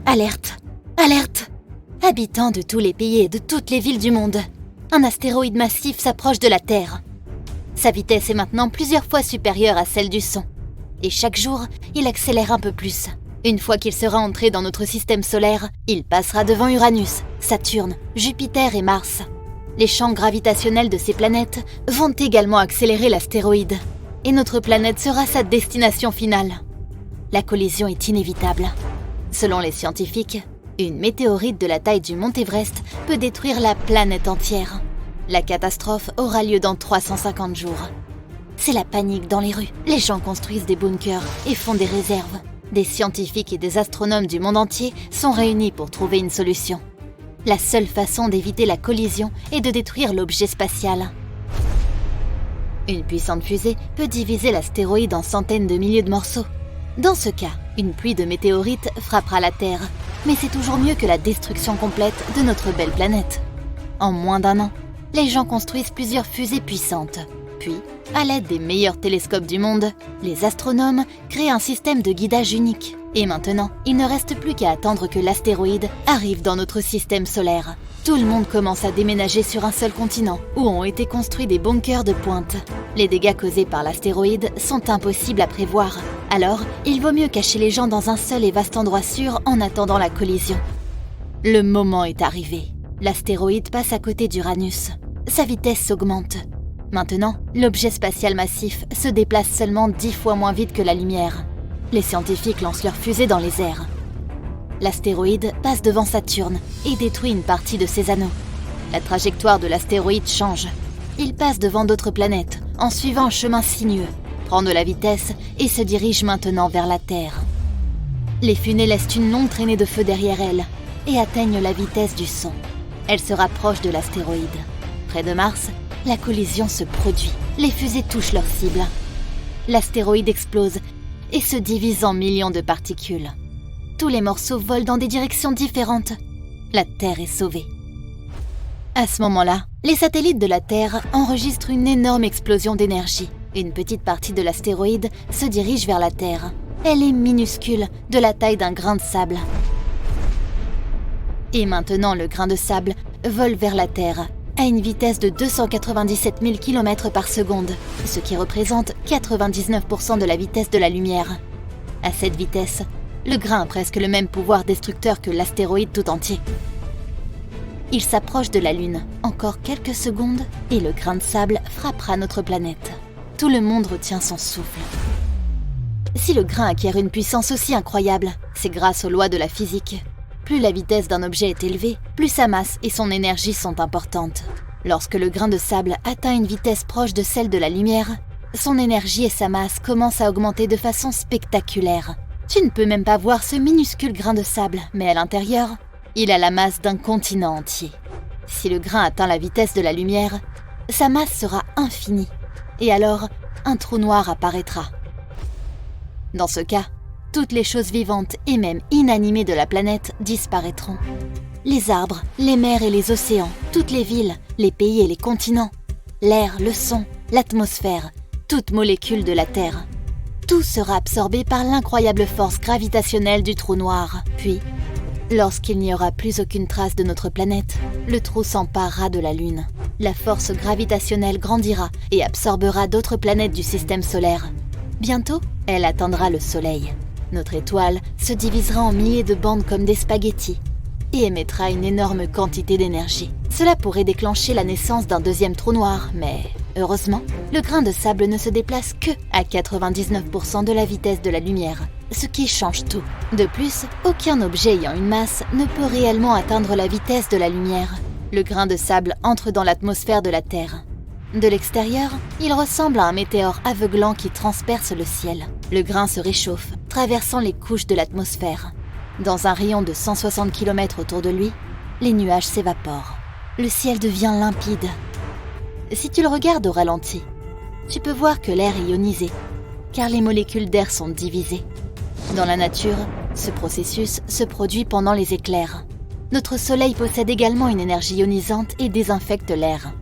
Alerte! Alerte! Habitants de tous les pays et de toutes les villes du monde, un astéroïde massif s'approche de la Terre. Sa vitesse est maintenant plusieurs fois supérieure à celle du son. Et chaque jour, il accélère un peu plus. Une fois qu'il sera entré dans notre système solaire, il passera devant Uranus, Saturne, Jupiter et Mars. Les champs gravitationnels de ces planètes vont également accélérer l'astéroïde. Et notre planète sera sa destination finale. La collision est inévitable. Selon les scientifiques, une météorite de la taille du Mont Everest peut détruire la planète entière. La catastrophe aura lieu dans 350 jours. C'est la panique dans les rues. Les gens construisent des bunkers et font des réserves. Des scientifiques et des astronomes du monde entier sont réunis pour trouver une solution. La seule façon d'éviter la collision est de détruire l'objet spatial. Une puissante fusée peut diviser l'astéroïde en centaines de milliers de morceaux. Dans ce cas, une pluie de météorites frappera la Terre. Mais c'est toujours mieux que la destruction complète de notre belle planète. En moins d'1 an, les gens construisent plusieurs fusées puissantes. Puis, à l'aide des meilleurs télescopes du monde, les astronomes créent un système de guidage unique. Et maintenant, il ne reste plus qu'à attendre que l'astéroïde arrive dans notre système solaire. Tout le monde commence à déménager sur un seul continent, où ont été construits des bunkers de pointe. Les dégâts causés par l'astéroïde sont impossibles à prévoir. Alors, il vaut mieux cacher les gens dans un seul et vaste endroit sûr en attendant la collision. Le moment est arrivé. L'astéroïde passe à côté d'Uranus. Sa vitesse augmente. Maintenant, l'objet spatial massif se déplace seulement 10 fois moins vite que la lumière. Les scientifiques lancent leurs fusées dans les airs. L'astéroïde passe devant Saturne et détruit une partie de ses anneaux. La trajectoire de l'astéroïde change. Il passe devant d'autres planètes en suivant un chemin sinueux, prend de la vitesse et se dirige maintenant vers la Terre. Les fumées laissent une longue traînée de feu derrière elle et atteignent la vitesse du son. Elle se rapproche de l'astéroïde. Près de Mars, la collision se produit. Les fusées touchent leur cible. L'astéroïde explose et se divise en millions de particules. Tous les morceaux volent dans des directions différentes. La Terre est sauvée. À ce moment-là, les satellites de la Terre enregistrent une énorme explosion d'énergie. Une petite partie de l'astéroïde se dirige vers la Terre. Elle est minuscule, de la taille d'un grain de sable. Et maintenant, le grain de sable vole vers la Terre à une vitesse de 297 000 km par seconde, ce qui représente 99% de la vitesse de la lumière. À cette vitesse, le grain a presque le même pouvoir destructeur que l'astéroïde tout entier. Il s'approche de la Lune. Encore quelques secondes et le grain de sable frappera notre planète. Tout le monde retient son souffle. Si le grain acquiert une puissance aussi incroyable, c'est grâce aux lois de la physique. Plus la vitesse d'un objet est élevée, plus sa masse et son énergie sont importantes. Lorsque le grain de sable atteint une vitesse proche de celle de la lumière, son énergie et sa masse commencent à augmenter de façon spectaculaire. Tu ne peux même pas voir ce minuscule grain de sable, mais à l'intérieur, il a la masse d'un continent entier. Si le grain atteint la vitesse de la lumière, sa masse sera infinie, et alors un trou noir apparaîtra. Dans ce cas, toutes les choses vivantes et même inanimées de la planète disparaîtront. Les arbres, les mers et les océans, toutes les villes, les pays et les continents, l'air, le son, l'atmosphère, toute molécule de la Terre. Tout sera absorbé par l'incroyable force gravitationnelle du trou noir. Puis, lorsqu'il n'y aura plus aucune trace de notre planète, le trou s'emparera de la Lune. La force gravitationnelle grandira et absorbera d'autres planètes du système solaire. Bientôt, elle atteindra le Soleil. Notre étoile se divisera en milliers de bandes comme des spaghettis et émettra une énorme quantité d'énergie. Cela pourrait déclencher la naissance d'un deuxième trou noir, mais heureusement, le grain de sable ne se déplace que à 99% de la vitesse de la lumière, ce qui change tout. De plus, aucun objet ayant une masse ne peut réellement atteindre la vitesse de la lumière. Le grain de sable entre dans l'atmosphère de la Terre. De l'extérieur, il ressemble à un météore aveuglant qui transperce le ciel. Le grain se réchauffe, traversant les couches de l'atmosphère. Dans un rayon de 160 km autour de lui, les nuages s'évaporent. Le ciel devient limpide. Si tu le regardes au ralenti, tu peux voir que l'air est ionisé, car les molécules d'air sont divisées. Dans la nature, ce processus se produit pendant les éclairs. Notre Soleil possède également une énergie ionisante et désinfecte l'air.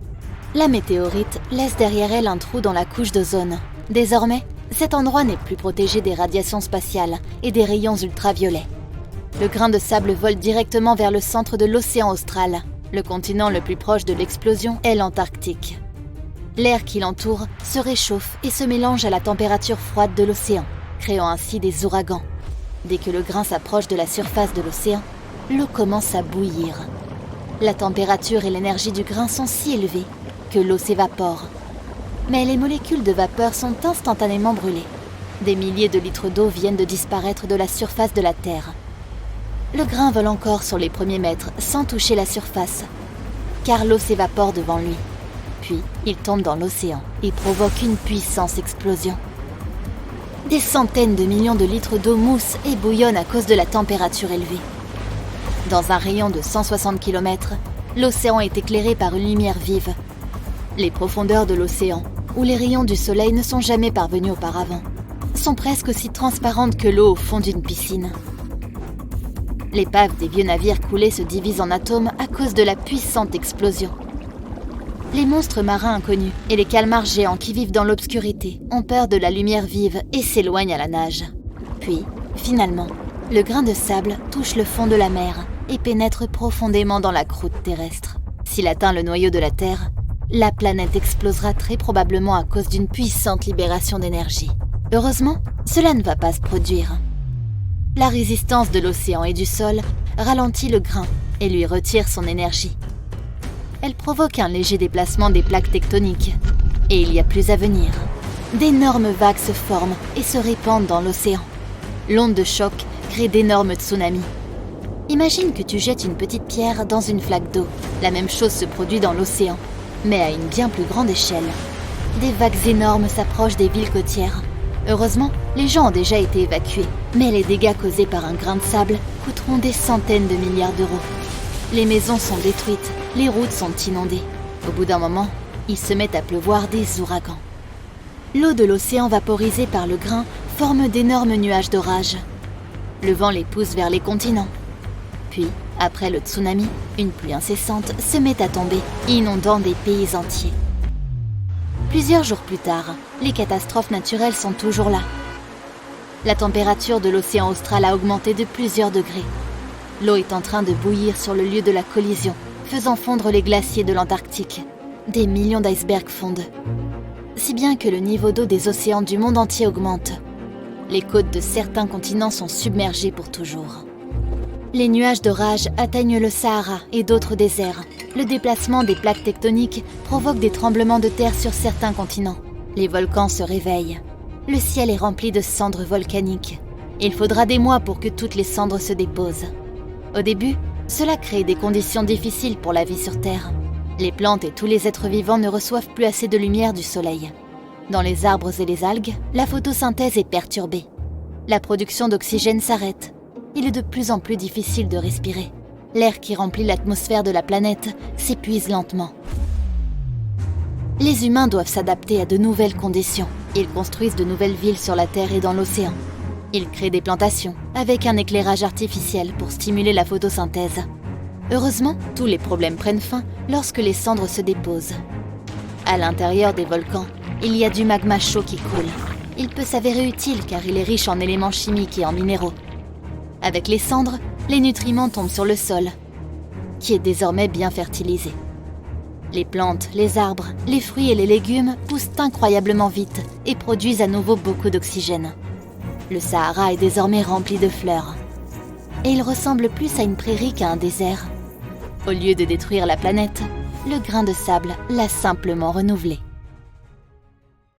La météorite laisse derrière elle un trou dans la couche d'ozone. Désormais, cet endroit n'est plus protégé des radiations spatiales et des rayons ultraviolets. Le grain de sable vole directement vers le centre de l'océan austral. Le continent le plus proche de l'explosion est l'Antarctique. L'air qui l'entoure se réchauffe et se mélange à la température froide de l'océan, créant ainsi des ouragans. Dès que le grain s'approche de la surface de l'océan, l'eau commence à bouillir. La température et l'énergie du grain sont si élevées que l'eau s'évapore. Mais les molécules de vapeur sont instantanément brûlées. Des milliers de litres d'eau viennent de disparaître de la surface de la Terre. Le grain vole encore sur les premiers mètres sans toucher la surface, car l'eau s'évapore devant lui. Puis, il tombe dans l'océan et provoque une puissante explosion. Des centaines de millions de litres d'eau moussent et bouillonnent à cause de la température élevée. Dans un rayon de 160 km, l'océan est éclairé par une lumière vive. Les profondeurs de l'océan, où les rayons du soleil ne sont jamais parvenus auparavant, sont presque aussi transparentes que l'eau au fond d'une piscine. L'épave des vieux navires coulés se divise en atomes à cause de la puissante explosion. Les monstres marins inconnus et les calmars géants qui vivent dans l'obscurité ont peur de la lumière vive et s'éloignent à la nage. Puis, finalement, le grain de sable touche le fond de la mer et pénètre profondément dans la croûte terrestre. S'il atteint le noyau de la Terre, la planète explosera très probablement à cause d'une puissante libération d'énergie. Heureusement, cela ne va pas se produire. La résistance de l'océan et du sol ralentit le grain et lui retire son énergie. Elle provoque un léger déplacement des plaques tectoniques, et il y a plus à venir. D'énormes vagues se forment et se répandent dans l'océan. L'onde de choc crée d'énormes tsunamis. Imagine que tu jettes une petite pierre dans une flaque d'eau. La même chose se produit dans l'océan, mais à une bien plus grande échelle. Des vagues énormes s'approchent des villes côtières. Heureusement, les gens ont déjà été évacués, mais les dégâts causés par un grain de sable coûteront des centaines de milliards d'euros. Les maisons sont détruites, les routes sont inondées. Au bout d'un moment, il se met à pleuvoir des ouragans. L'eau de l'océan vaporisée par le grain forme d'énormes nuages d'orage. Le vent les pousse vers les continents. Puis, après le tsunami, une pluie incessante se met à tomber, inondant des pays entiers. Plusieurs jours plus tard, les catastrophes naturelles sont toujours là. La température de l'océan austral a augmenté de plusieurs degrés. L'eau est en train de bouillir sur le lieu de la collision, faisant fondre les glaciers de l'Antarctique. Des millions d'icebergs fondent. Si bien que le niveau d'eau des océans du monde entier augmente. Les côtes de certains continents sont submergées pour toujours. Les nuages d'orage atteignent le Sahara et d'autres déserts. Le déplacement des plaques tectoniques provoque des tremblements de terre sur certains continents. Les volcans se réveillent. Le ciel est rempli de cendres volcaniques. Il faudra des mois pour que toutes les cendres se déposent. Au début, cela crée des conditions difficiles pour la vie sur Terre. Les plantes et tous les êtres vivants ne reçoivent plus assez de lumière du soleil. Dans les arbres et les algues, la photosynthèse est perturbée. La production d'oxygène s'arrête. Il est de plus en plus difficile de respirer. L'air qui remplit l'atmosphère de la planète s'épuise lentement. Les humains doivent s'adapter à de nouvelles conditions. Ils construisent de nouvelles villes sur la Terre et dans l'océan. Ils créent des plantations avec un éclairage artificiel pour stimuler la photosynthèse. Heureusement, tous les problèmes prennent fin lorsque les cendres se déposent. À l'intérieur des volcans, il y a du magma chaud qui coule. Il peut s'avérer utile car il est riche en éléments chimiques et en minéraux. Avec les cendres, les nutriments tombent sur le sol, qui est désormais bien fertilisé. Les plantes, les arbres, les fruits et les légumes poussent incroyablement vite et produisent à nouveau beaucoup d'oxygène. Le Sahara est désormais rempli de fleurs. Et il ressemble plus à une prairie qu'à un désert. Au lieu de détruire la planète, le grain de sable l'a simplement renouvelée.